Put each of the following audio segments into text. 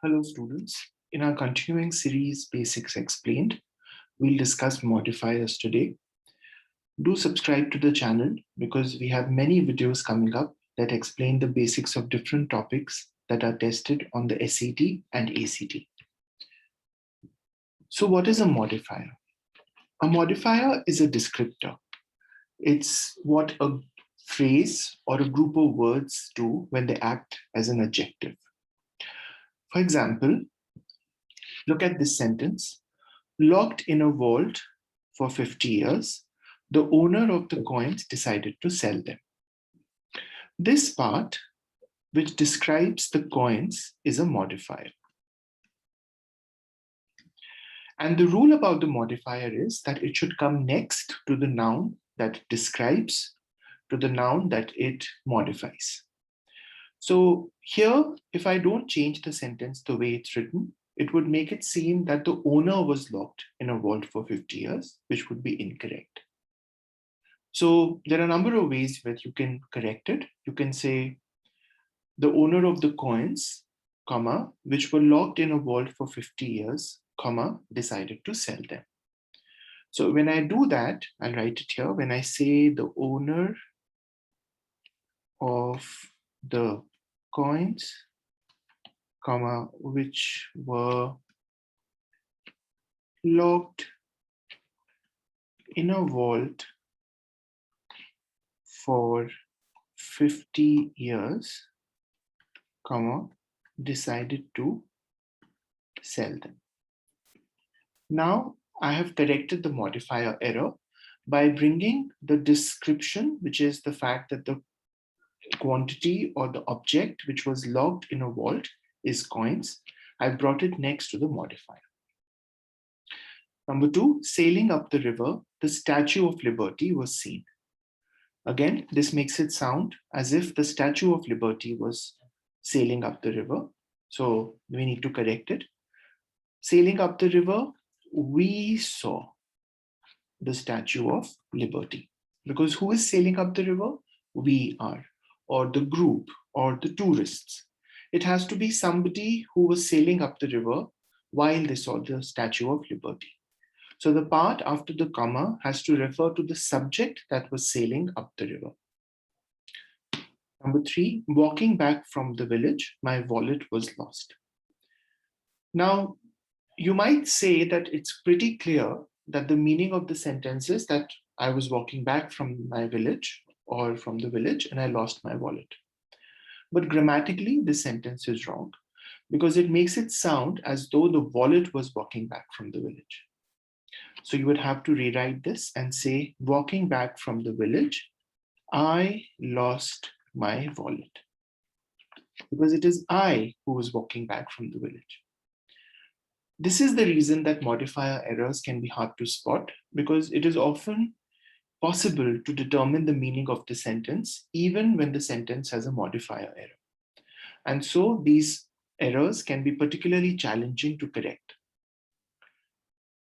Hello students, in our continuing series Basics Explained, we'll discuss modifiers today. Do subscribe to the channel because we have many videos coming up that explain the basics of different topics that are tested on the SAT and ACT. So what is a modifier? A modifier is a descriptor. It's what a phrase or a group of words do when they act as an adjective. For example, look at this sentence. Locked in a vault for 50 years, the owner of the coins decided to sell them. This part, which describes the coins, is a modifier. And the rule about the modifier is that it should come next to the noun that it describes, to the noun that it modifies. So here, if I don't change the sentence the way it's written, it would make it seem that the owner was locked in a vault for 50 years, which would be incorrect. So there are a number of ways that you can correct it. You can say the owner of the coins, comma, which were locked in a vault for 50 years, comma, decided to sell them. So when I do that, I'll write it here. When I say the owner of the coins, comma, which were locked in a vault for 50 years, comma, decided to sell them. Now I have corrected the modifier error by bringing the description, which is the fact that the quantity or the object which was locked in a vault is coins. I've brought it next to the modifier. Number two, sailing up the river, the Statue of Liberty was seen. Again, this makes it sound as if the Statue of Liberty was sailing up the river. So we need to correct it. Sailing up the river, we saw the Statue of Liberty. Because who is sailing up the river? We are, or the group, or the tourists. It has to be somebody who was sailing up the river while they saw the Statue of Liberty. So the part after the comma has to refer to the subject that was sailing up the river. Number three, walking back from the village, my wallet was lost. Now, you might say that it's pretty clear that the meaning of the sentence is that I was walking back from my village or from the village and I lost my wallet. But grammatically, this sentence is wrong because it makes it sound as though the wallet was walking back from the village. So you would have to rewrite this and say, walking back from the village, I lost my wallet. Because it is I who was walking back from the village. This is the reason that modifier errors can be hard to spot, because it is often possible to determine the meaning of the sentence, even when the sentence has a modifier error. And so these errors can be particularly challenging to correct.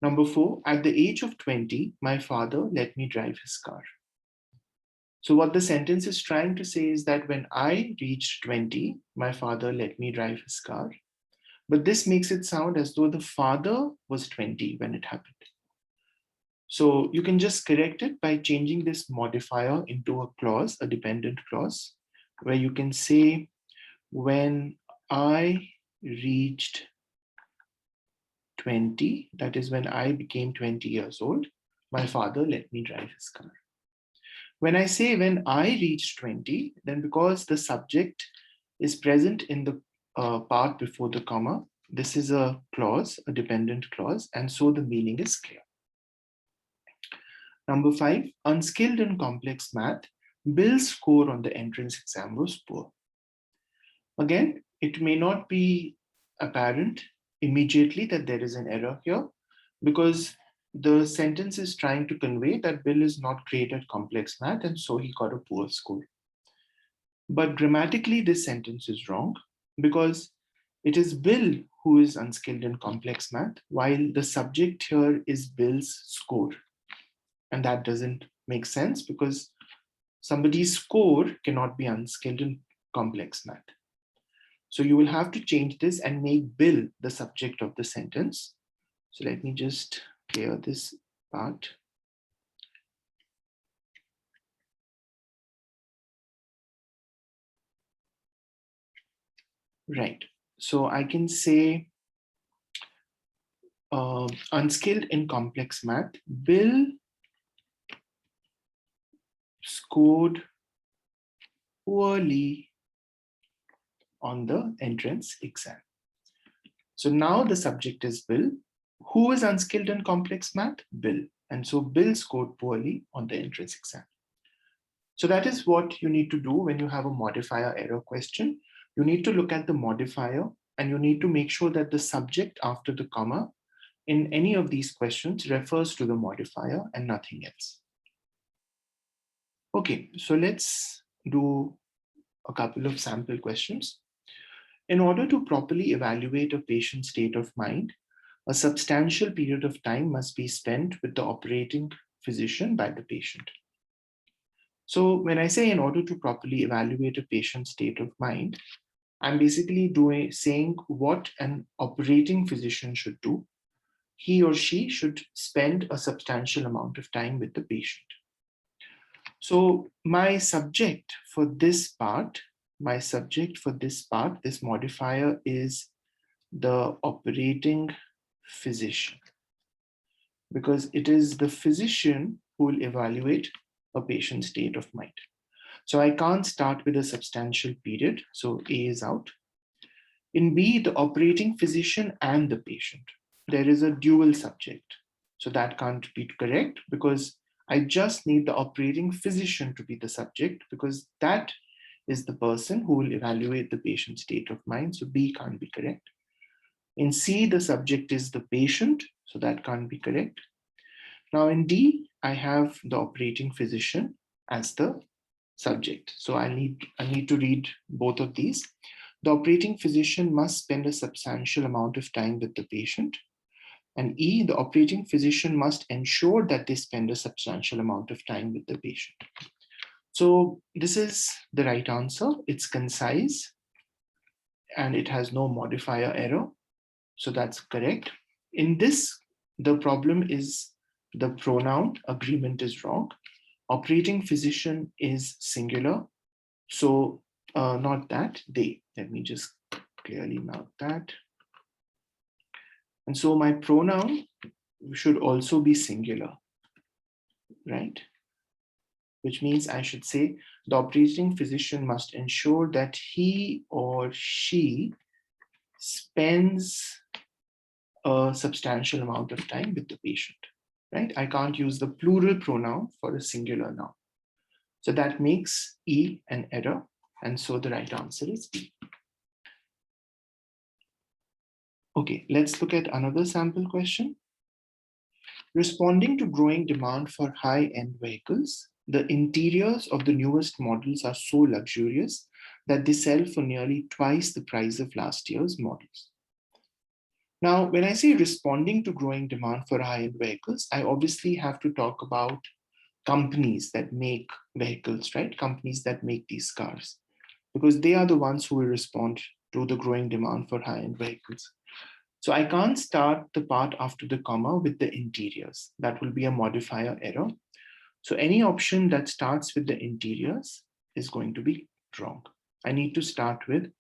Number four, at the age of 20, my father let me drive his car. So what the sentence is trying to say is that when I reached 20, my father let me drive his car. But this makes it sound as though the father was 20 when it happened. So you can just correct it by changing this modifier into a clause, a dependent clause, where you can say, when I reached 20, that is when I became 20 years old, my father let me drive his car. When I say when I reached 20, then because the subject is present in the part before the comma, this is a clause, a dependent clause, and so the meaning is clear. Number five, unskilled in complex math, Bill's score on the entrance exam was poor. Again, it may not be apparent immediately that there is an error here because the sentence is trying to convey that Bill is not great at complex math and so he got a poor score. But grammatically, this sentence is wrong because it is Bill who is unskilled in complex math, while the subject here is Bill's score. And that doesn't make sense because somebody's score cannot be unskilled in complex math. So you will have to change this and make Bill the subject of the sentence. So let me just clear this part. Right. So I can say unskilled in complex math, Bill scored poorly on the entrance exam. So now the subject is Bill. Who is unskilled in complex math? Bill. And so Bill scored poorly on the entrance exam. So that is what you need to do when you have a modifier error question. You need to look at the modifier and you need to make sure that the subject after the comma in any of these questions refers to the modifier and nothing else. Okay, so let's do a couple of sample questions. In order to properly evaluate a patient's state of mind, a substantial period of time must be spent with the operating physician by the patient. So when I say in order to properly evaluate a patient's state of mind, I'm basically saying what an operating physician should do. He or she should spend a substantial amount of time with the patient. So my subject for this part, this modifier is the operating physician, because it is the physician who will evaluate a patient's state of mind. So I can't start with a substantial period. So A is out. In B, the operating physician and the patient. There is a dual subject. So that can't be correct because I just need the operating physician to be the subject because that is the person who will evaluate the patient's state of mind. So B can't be correct. In C, the subject is the patient. So that can't be correct. Now in D, I have the operating physician as the subject. So I need to read both of these. The operating physician must spend a substantial amount of time with the patient. And E, the operating physician must ensure that they spend a substantial amount of time with the patient. So this is the right answer. It's concise and it has no modifier error. So that's correct. In this, the problem is the pronoun agreement is wrong. Operating physician is singular. So not that, they. Let me just clearly mark that. And so my pronoun should also be singular, right? Which means I should say the operating physician must ensure that he or she spends a substantial amount of time with the patient, right? I can't use the plural pronoun for a singular noun. So that makes E an error. And so the right answer is B. Okay, let's look at another sample question. Responding to growing demand for high-end vehicles, the interiors of the newest models are so luxurious that they sell for nearly twice the price of last year's models. Now, when I say responding to growing demand for high-end vehicles, I obviously have to talk about companies that make vehicles, right? Companies that make these cars, because they are the ones who will respond to the growing demand for high-end vehicles. So I can't start the part after the comma with the interiors. That will be a modifier error. So any option that starts with the interiors is going to be wrong. I need to start with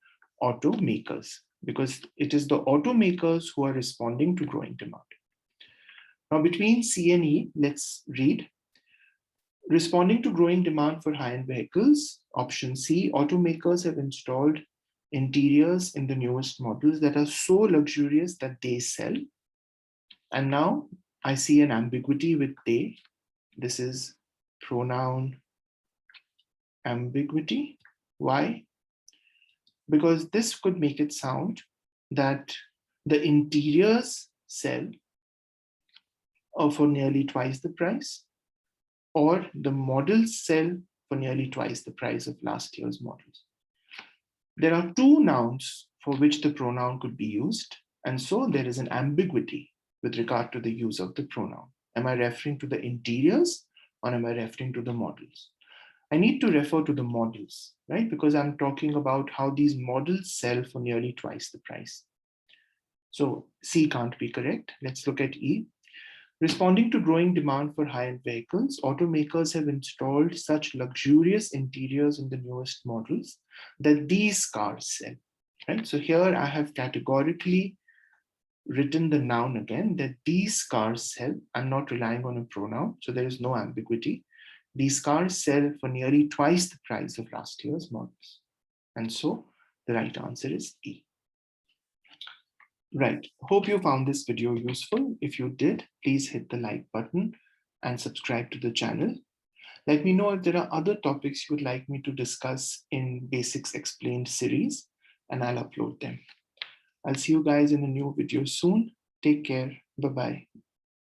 automakers because it is the automakers who are responding to growing demand. Now between C and E, let's read. Responding to growing demand for high-end vehicles, option C, automakers have installed interiors in the newest models that are so luxurious that they sell. And now I see an ambiguity with they. This is pronoun ambiguity. Why? Because this could make it sound that the interiors sell for nearly twice the price, or the models sell for nearly twice the price of last year's models. There are two nouns for which the pronoun could be used, and so there is an ambiguity with regard to the use of the pronoun. Am I referring to the interiors or am I referring to the models? I need to refer to the models, right? Because I'm talking about how these models sell for nearly twice the price. So C can't be correct. Let's look at E. Responding to growing demand for high-end vehicles, automakers have installed such luxurious interiors in the newest models that these cars sell, right? So here I have categorically written the noun again, that these cars sell. I'm not relying on a pronoun, so there is no ambiguity. These cars sell for nearly twice the price of last year's models. And so the right answer is E. Right. Hope you found this video useful. If you did, please hit the like button and subscribe to the channel. Let me know if there are other topics you would like me to discuss in Basics Explained series, and I'll upload them. I'll see you guys in a new video soon. Take care. Bye-bye.